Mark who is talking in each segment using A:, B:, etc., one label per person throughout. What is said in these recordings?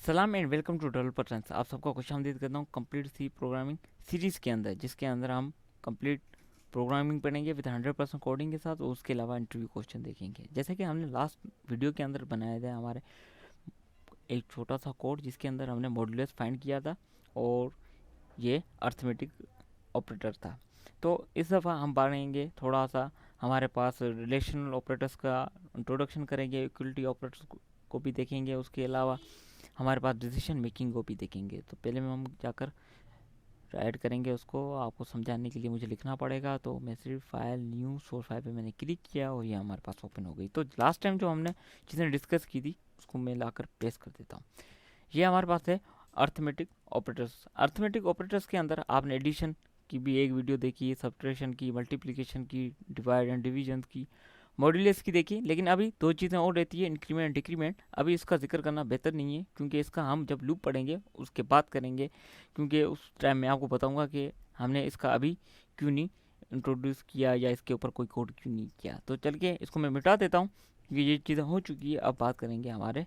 A: सलाम and welcome to developer trends. आप सबका खुशामदीद करता हूँ कंप्लीट सी प्रोग्रामिंग सीरीज़ के अंदर, जिसके अंदर हम कंप्लीट प्रोग्रामिंग पढ़ेंगे विद 100% कोडिंग के साथ, और उसके अलावा इंटरव्यू क्वेश्चन देखेंगे। जैसे कि हमने लास्ट वीडियो के अंदर बनाया था हमारे एक छोटा सा कोड, जिसके अंदर हमने मॉड्यूलस फाइंड किया था और ये अर्थमेटिक ऑपरेटर था। तो इस दफ़ा हम पढ़ेंगे थोड़ा सा, हमारे पास रिलेशनल ऑपरेटर्स का इंट्रोडक्शन करेंगे, इक्वलिटी ऑपरेटर्स को भी देखेंगे, उसके अलावा हमारे पास डिसीजन मेकिंग को भी देखेंगे। तो पहले में हम जाकर ऐड करेंगे उसको, आपको समझाने के लिए मुझे लिखना पड़ेगा। तो मैं सिर्फ फाइल न्यू सोर्स फाइल पे मैंने क्लिक किया और ये हमारे पास ओपन हो गई। तो लास्ट टाइम जो हमने चीज़ें डिस्कस की थी उसको मैं लाकर पेस्ट कर देता हूँ। ये हमारे पास है अर्थमेटिक ऑपरेटर्स। अर्थमेटिक ऑपरेटर्स के अंदर आपने एडिशन की भी एक वीडियो देखी है, सब्ट्रैक्शन की, मल्टीप्लिकेशन की, डिवाइड एंड डिवीजन की, मॉड्यूलस की देखी। लेकिन अभी दो चीज़ें और रहती है, इंक्रीमेंट एंड डिक्रीमेंट। अभी इसका जिक्र करना बेहतर नहीं है, क्योंकि इसका हम जब लूप पढ़ेंगे उसके बाद करेंगे, क्योंकि उस टाइम मैं आपको बताऊंगा कि हमने इसका अभी क्यों नहीं इंट्रोड्यूस किया या इसके ऊपर कोई कोड क्यों नहीं किया। तो चल के इसको मैं मिटा देता हूँ, क्योंकि ये चीज़ें हो चुकी है। अब बात करेंगे हमारे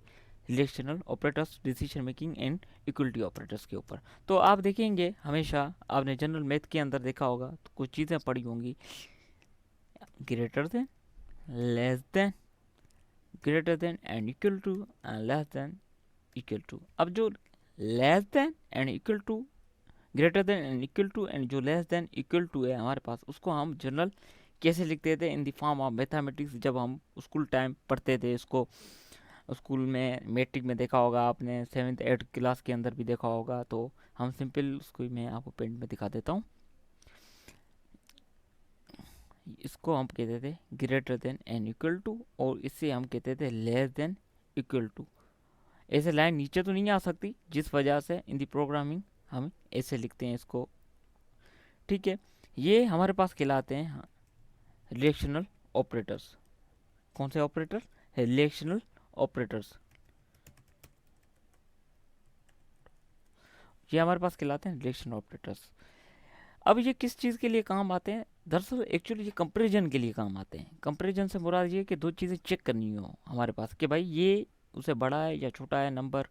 A: relational operators, decision making and equality operators के ऊपर। तो आप देखेंगे, हमेशा आपने जनरल मैथ के अंदर देखा होगा तो कुछ चीज़ें पढ़ी होंगी, greater than, less than, greater than and equal to, and less than equal to. अब जो less than and equal to, greater than and equal to and जो लेस देन इक्वल टू है हमारे पास, उसको हम जनरल कैसे लिखते थे in the form of mathematics. जब हम स्कूल टाइम पढ़ते थे इसको, स्कूल में मैट्रिक में देखा होगा आपने, 7th 8th क्लास के अंदर भी देखा होगा। तो हम सिंपल उसको मैं आपको पेंट में दिखा देता हूँ। इसको हम कहते थे greater than and equal to, और इससे हम कहते थे लेस देन इक्वल टू। ऐसे लाइन नीचे तो नहीं आ सकती, जिस वजह से इन दी प्रोग्रामिंग हम ऐसे लिखते हैं इसको। ठीक है, ये हमारे पास कहलाते हैं रिलेशनल ऑपरेटर्स। कौन से ऑपरेटर? Relational operators. ये हमारे पास कहलाते हैं रिलेशनल ऑपरेटर्स। अब ये किस चीज़ के लिए काम आते हैं? दरअसल एक्चुअली ये कंपैरिजन के लिए काम आते हैं। कंपैरिजन से मुराद ये कि दो चीज़ें चेक करनी हो हमारे पास, कि भाई ये उसे बड़ा है या छोटा है नंबर,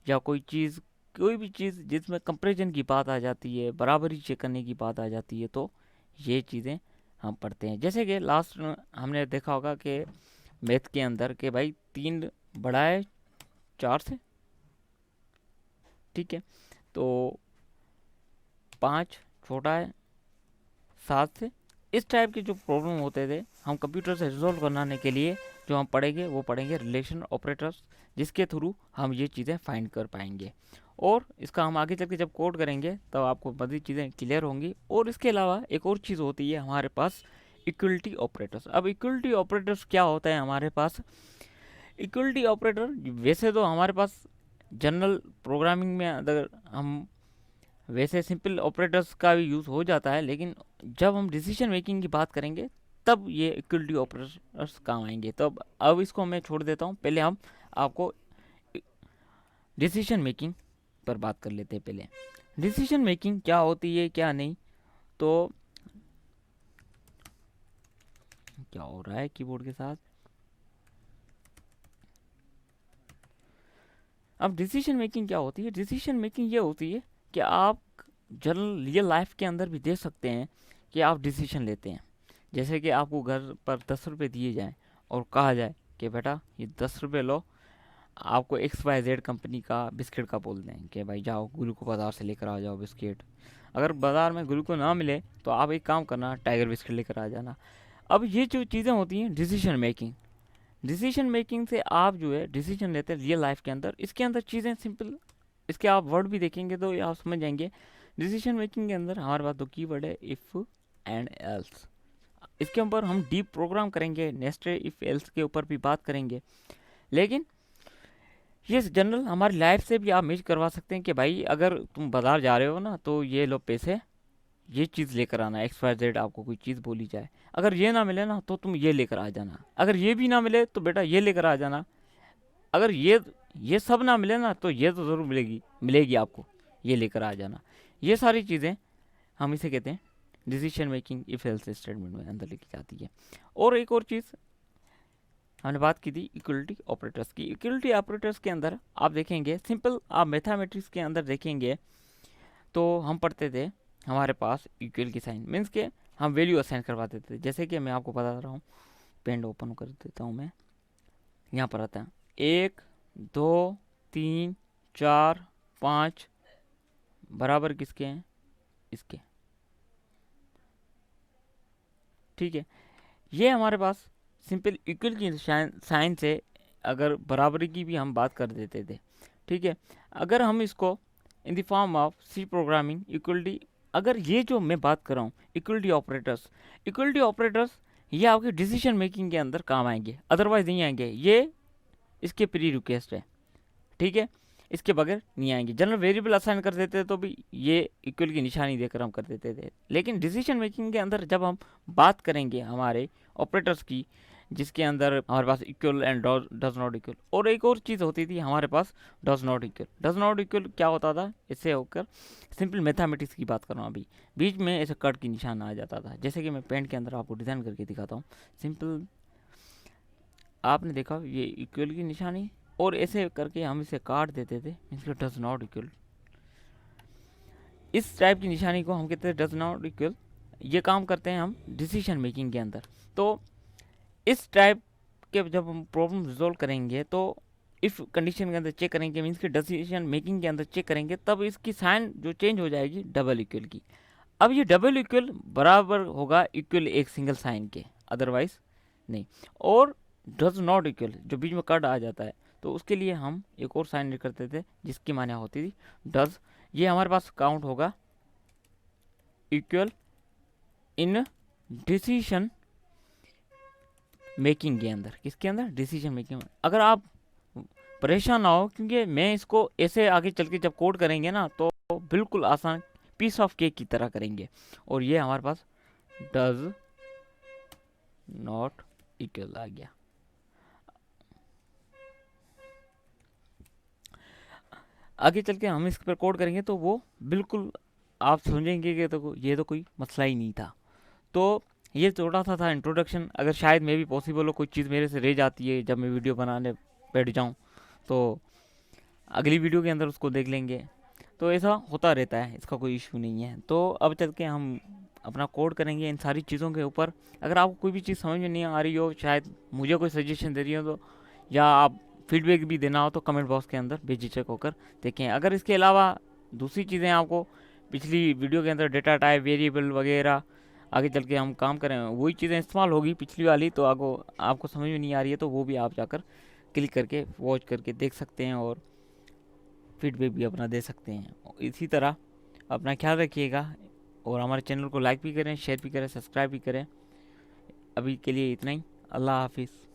A: या कोई चीज़, कोई भी चीज़ जिसमें कंपैरिजन की बात आ जाती है, बराबरी चेक करने की बात आ जाती है, तो ये चीज़ें हम पढ़ते हैं। जैसे कि लास्ट हमने देखा होगा कि मैथ के अंदर कि भाई 3 बड़ा है 4 से, ठीक है, तो 5 छोटा है 7 से। इस टाइप के जो प्रॉब्लम होते थे, हम कंप्यूटर से रिजॉल्व कराने के लिए जो हम पढ़ेंगे वो पढ़ेंगे रिलेशन ऑपरेटर्स, जिसके थ्रू हम ये चीज़ें फाइंड कर पाएंगे। और इसका हम आगे चल के जब कोड करेंगे तब आपको बड़ी चीज़ें क्लियर होंगी। और इसके अलावा एक और चीज़ होती है हमारे पास, इक्वलिटी ऑपरेटर्स। अब इक्वलिटी ऑपरेटर्स क्या होता है हमारे पास? इक्वलिटी ऑपरेटर वैसे तो हमारे पास जनरल प्रोग्रामिंग में अगर हम, वैसे सिंपल ऑपरेटर्स का भी यूज़ हो जाता है, लेकिन जब हम डिसीजन मेकिंग की बात करेंगे तब ये इक्वलिटी ऑपरेटर्स काम आएंगे। तो अब इसको मैं छोड़ देता हूँ, पहले हम आपको डिसीजन मेकिंग पर बात कर लेते हैं। पहले डिसीजन मेकिंग क्या होती है क्या नहीं। तो क्या हो रहा है कीबोर्ड के साथ? अब डिसीजन मेकिंग क्या होती है? डिसीजन मेकिंग ये होती है कि आप जनरल रियल लाइफ के अंदर भी देख सकते हैं कि आप डिसीजन लेते हैं। जैसे कि आपको घर पर 10 रुपये दिए जाएं और कहा जाए कि बेटा ये 10 रुपये लो, आपको XYZ कंपनी का बिस्किट का बोल दें कि भाई जाओ गुरु को बाज़ार से लेकर आ जाओ बिस्किट। अगर बाज़ार में गुरु को ना मिले तो आप एक काम करना, टाइगर बिस्किट लेकर आ जाना। अब ये जो चीज़ें होती हैं डिसीजन मेकिंग, डिसीजन मेकिंग से आप जो है डिसीजन लेते हैं रियल लाइफ के अंदर। इसके अंदर चीज़ें सिंपल, इसके आप वर्ड भी देखेंगे तो ये आप समझ जाएंगे। डिसीजन मेकिंग के अंदर हमारे पास दो कीवर्ड है, इफ़ एंड एल्स। इसके ऊपर हम डीप प्रोग्राम करेंगे, नेस्टेड इफ एल्स के ऊपर भी बात करेंगे। लेकिन ये जनरल हमारी लाइफ से भी आप मैच करवा सकते हैं कि भाई अगर तुम बाजार जा रहे हो ना, तो ये लो पैसे, ये चीज़ लेकर आना। XYZ आपको कोई चीज़ बोली जाए, अगर ये ना मिले ना तो तुम ये लेकर आ जाना, अगर ये भी ना मिले तो बेटा ये लेकर आ जाना, अगर ये सब ना मिले ना तो ये तो ज़रूर मिलेगी, मिलेगी आपको, ये लेकर आ जाना। ये सारी चीज़ें हम इसे कहते हैं decision making if else statement में अंदर लिखी जाती है। और एक और चीज़ हमने बात की थी इक्वलिटी ऑपरेटर्स की। इक्वलिटी ऑपरेटर्स के अंदर आप देखेंगे सिंपल, आप मैथमेटिक्स के अंदर देखेंगे तो हम पढ़ते थे हमारे पास इक्वल की साइन मीन्स के हम वैल्यू असाइन करवाते थे। जैसे कि मैं आपको बता रहा हूँ, पेन ओपन कर देता हूँ मैं, यहाँ पर आता है 1 2 3 4 5 बराबर किसके हैं, इसके, ठीक है। ये हमारे पास सिंपल इक्वल की साइन से अगर बराबरी की भी हम बात कर देते थे, ठीक है। अगर हम इसको in the form of C programming equality, अगर ये जो मैं बात कर रहा हूँ इक्वलिटी ऑपरेटर्स ये आपके डिसीजन मेकिंग के अंदर काम आएंगे, अदरवाइज नहीं आएंगे। ये इसके प्री रिक्वेस्ट है, ठीक है, इसके बगैर नहीं आएंगे। जनरल वेरिएबल असाइन कर देते तो भी ये इक्वल की निशानी देकर हम कर देते थे, लेकिन डिसीजन मेकिंग के अंदर जब हम बात करेंगे हमारे ऑपरेटर्स की, जिसके अंदर हमारे पास equal and does not equal, और एक और चीज़ होती थी हमारे पास डज नॉट इक्वल क्या होता था, इससे होकर सिंपल मैथमेटिक्स की बात कर रहा हूँ अभी, बीच में ऐसे कट की निशान आ जाता था। जैसे कि मैं पेंट के अंदर आपको डिज़ाइन करके दिखाता हूँ। सिंपल आपने देखा ये इक्वल की निशानी, और ऐसे करके हम इसे काट देते थे, मीन्स डज नॉट इक्वल। इस टाइप की निशानी को हम कहते हैं डज नॉट इक्वल। ये काम करते हैं हम डिसीजन मेकिंग के अंदर। तो इस टाइप के जब हम प्रॉब्लम रिजोल्व करेंगे तो इफ़ कंडीशन के अंदर चेक करेंगे, मीन्स कि डिसीजन मेकिंग के अंदर चेक करेंगे, तब इसकी साइन जो चेंज हो जाएगी डबल इक्वल की। अब ये डबल इक्वल बराबर होगा इक्वल एक सिंगल साइन के, अदरवाइज नहीं। और डज नॉट इक्वल जो बीच में कट आ जाता है, तो उसके लिए हम एक और साइन करते थे जिसकी माने होती थी डज। ये हमारे पास काउंट होगा इक्वल इन डिसीजन मेकिंग के अंदर, किसके अंदर, डिसीजन मेकिंग। अगर आप परेशान ना हो, क्योंकि मैं इसको ऐसे आगे चल के जब कोड करेंगे ना तो बिल्कुल आसान पीस ऑफ केक की तरह करेंगे। और ये हमारे पास डज नॉट इक्वल आ गया। आगे चल के हम इस पर कोड करेंगे तो वो बिल्कुल आप समझेंगे कि तो ये तो कोई मसला ही नहीं था। तो ये छोटा सा था इंट्रोडक्शन। अगर शायद मे भी पॉसिबल हो कोई चीज़ मेरे से रह जाती है जब मैं वीडियो बनाने बैठ जाऊँ, तो अगली वीडियो के अंदर उसको देख लेंगे। तो ऐसा होता रहता है, इसका कोई इशू नहीं है। तो अब चल के हम अपना कोड करेंगे इन सारी चीज़ों के ऊपर। अगर आपको कोई भी चीज़ समझ में नहीं आ रही हो, शायद मुझे कोई सजेशन दे रही हो तो, या आप फीडबैक भी देना हो तो कमेंट बॉक्स के अंदर बेझिझक होकर देखें। अगर इसके अलावा दूसरी चीज़ें आपको पिछली वीडियो के अंदर डेटा टाइप, वेरिएबल वगैरह आगे चल के हम काम करें वही चीज़ें इस्तेमाल होगी पिछली वाली, तो आपको समझ में नहीं आ रही है तो वो भी आप जाकर क्लिक करके वॉच करके देख सकते हैं और फीडबैक भी अपना दे सकते हैं। इसी तरह अपना ख्याल रखिएगा और हमारे चैनल को लाइक भी करें, शेयर भी करें, सब्सक्राइब भी करें। अभी के लिए इतना ही। अल्लाह हाफिज़।